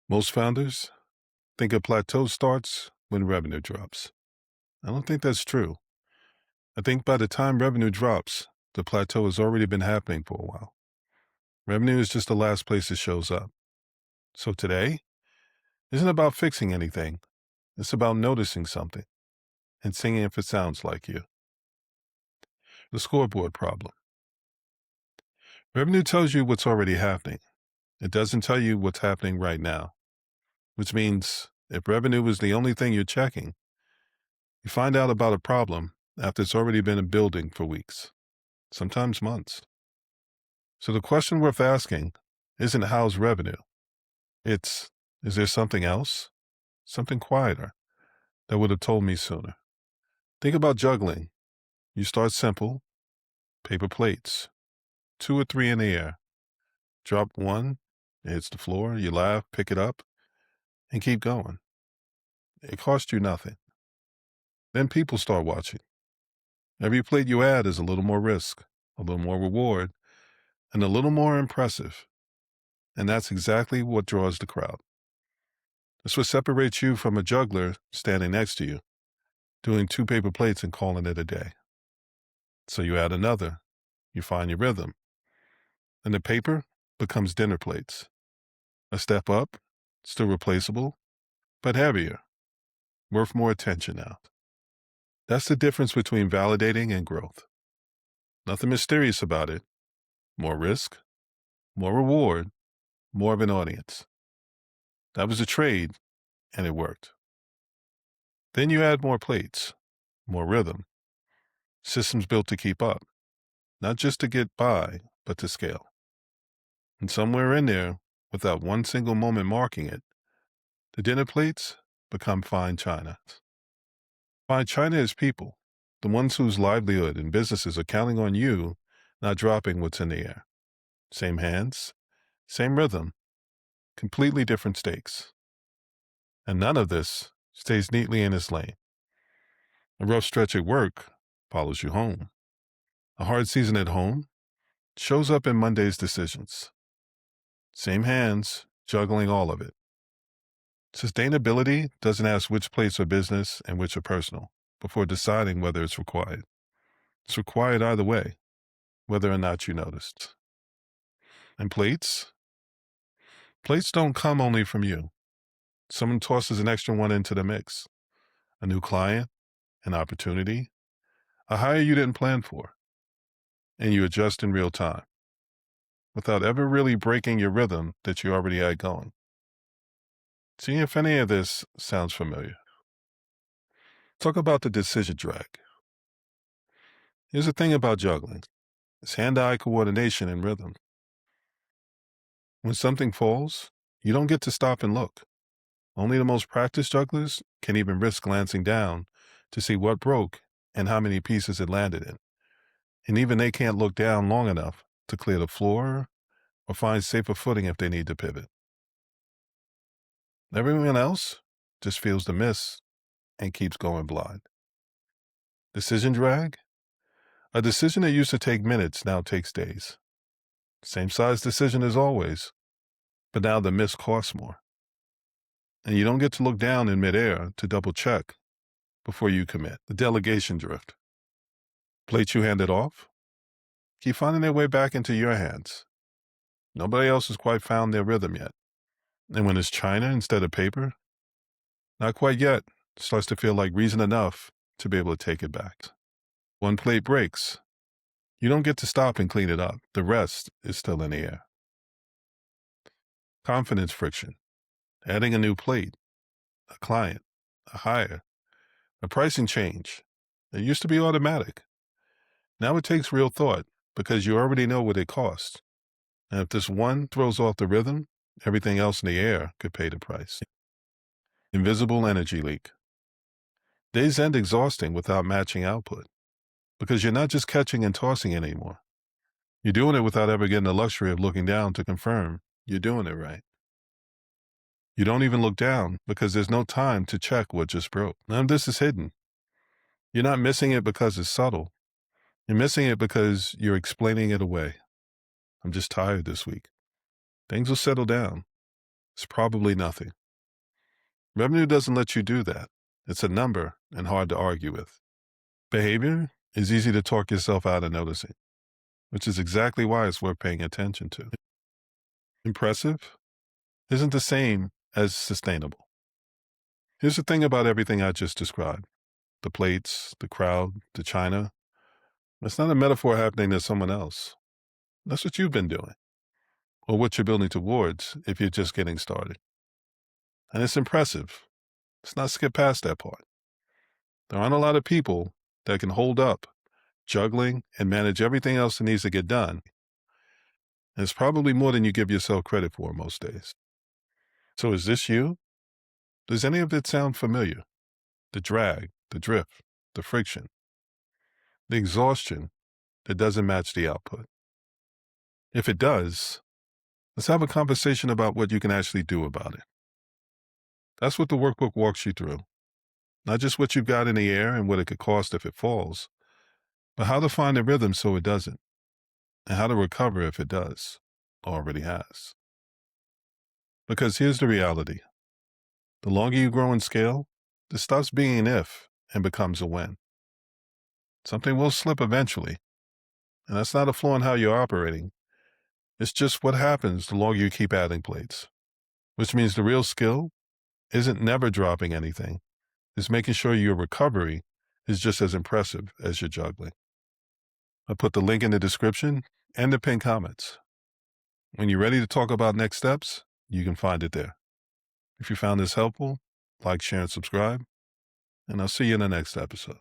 Most founders think a plateau starts when revenue drops. I don't think that's true. I think by the time revenue drops, the plateau has already been happening for a while. Revenue is just the last place it shows up. So today isn't about fixing anything. It's about noticing something and seeing if it sounds like you. The scoreboard problem. Revenue tells you what's already happening. It doesn't tell you what's happening right now, which means if revenue is the only thing you're checking, you find out about a problem after it's already been building for weeks, sometimes months. So the question worth asking isn't how's revenue? It's, is there something else? Something quieter that would have told me sooner. Think about juggling. You start simple, paper plates, 2 or 3 in the air. Drop one, it hits the floor, you laugh, pick it up, and keep going. It costs you nothing. Then people start watching. Every plate you add is a little more risk, a little more reward, and a little more impressive. And that's exactly what draws the crowd. That's what separates you from a juggler standing next to you, doing 2 paper plates and calling it a day. So you add another, you find your rhythm, and the paper becomes dinner plates. A step up, still replaceable, but heavier, worth more attention now. That's the difference between validating and growth. Nothing mysterious about it. More risk, more reward, more of an audience. That was a trade, and it worked. Then you add more plates, more rhythm, systems built to keep up, not just to get by, but to scale. And somewhere in there, without one single moment marking it, the dinner plates become fine china. Fine china is people, the ones whose livelihood and businesses are counting on you not dropping what's in the air. Same hands, same rhythm, completely different stakes. And none of this stays neatly in its lane. A rough stretch at work follows you home. A hard season at home shows up in Monday's decisions. Same hands, juggling all of it. Sustainability doesn't ask which plates are business and which are personal before deciding whether it's required. It's required either way, whether or not you noticed. And plates? Plates don't come only from you. Someone tosses an extra one into the mix. A new client, an opportunity, a hire you didn't plan for, and you adjust in real time without ever really breaking your rhythm that you already had going. See if any of this sounds familiar. Talk about the decision drag. Here's the thing about juggling. It's hand-eye coordination and rhythm. When something falls, you don't get to stop and look. Only the most practiced jugglers can even risk glancing down to see what broke and how many pieces it landed in. And even they can't look down long enough to clear the floor or find safer footing if they need to pivot. Everyone else just feels the miss and keeps going blind. Decision drag? A decision that used to take minutes now takes days. Same size decision as always, but now the miss costs more. And you don't get to look down in midair to double check before you commit. The delegation drift. Plates you handed off keep finding their way back into your hands. Nobody else has quite found their rhythm yet. And when it's china instead of paper, not quite yet, starts to feel like reason enough to be able to take it back. One plate breaks. You don't get to stop and clean it up. The rest is still in the air. Confidence friction. Adding a new plate, a client, a hire, a pricing change. It used to be automatic. Now it takes real thought because you already know what it costs. And if this one throws off the rhythm, everything else in the air could pay the price. Invisible energy leak. Days end exhausting without matching output because you're not just catching and tossing it anymore. You're doing it without ever getting the luxury of looking down to confirm you're doing it right. You don't even look down because there's no time to check what just broke. None of this is hidden. You're not missing it because it's subtle. You're missing it because you're explaining it away. I'm just tired this week. Things will settle down. It's probably nothing. Revenue doesn't let you do that. It's a number and hard to argue with. Behavior is easy to talk yourself out of noticing, which is exactly why it's worth paying attention to. Impressive isn't the same as sustainable. Here's the thing about everything I just described: the plates, the crowd, the china. It's not a metaphor happening to someone else. That's what you've been doing, or what you're building towards if you're just getting started. And it's impressive. Let's not skip past that part. There aren't a lot of people that can hold up juggling and manage everything else that needs to get done. And it's probably more than you give yourself credit for most days. So is this you? Does any of it sound familiar? The drag, the drift, the friction, the exhaustion that doesn't match the output. If it does, let's have a conversation about what you can actually do about it. That's what the workbook walks you through. Not just what you've got in the air and what it could cost if it falls, but how to find a rhythm so it doesn't, and how to recover if it does, already has. Because here's the reality. The longer you grow in scale, this stops being an if and becomes a when. Something will slip eventually, and that's not a flaw in how you're operating. It's just what happens the longer you keep adding plates, which means the real skill isn't never dropping anything. It's making sure your recovery is just as impressive as your juggling. I put the link in the description and the pinned comments. When you're ready to talk about next steps, you can find it there. If you found this helpful, like, share, and subscribe, and I'll see you in the next episode.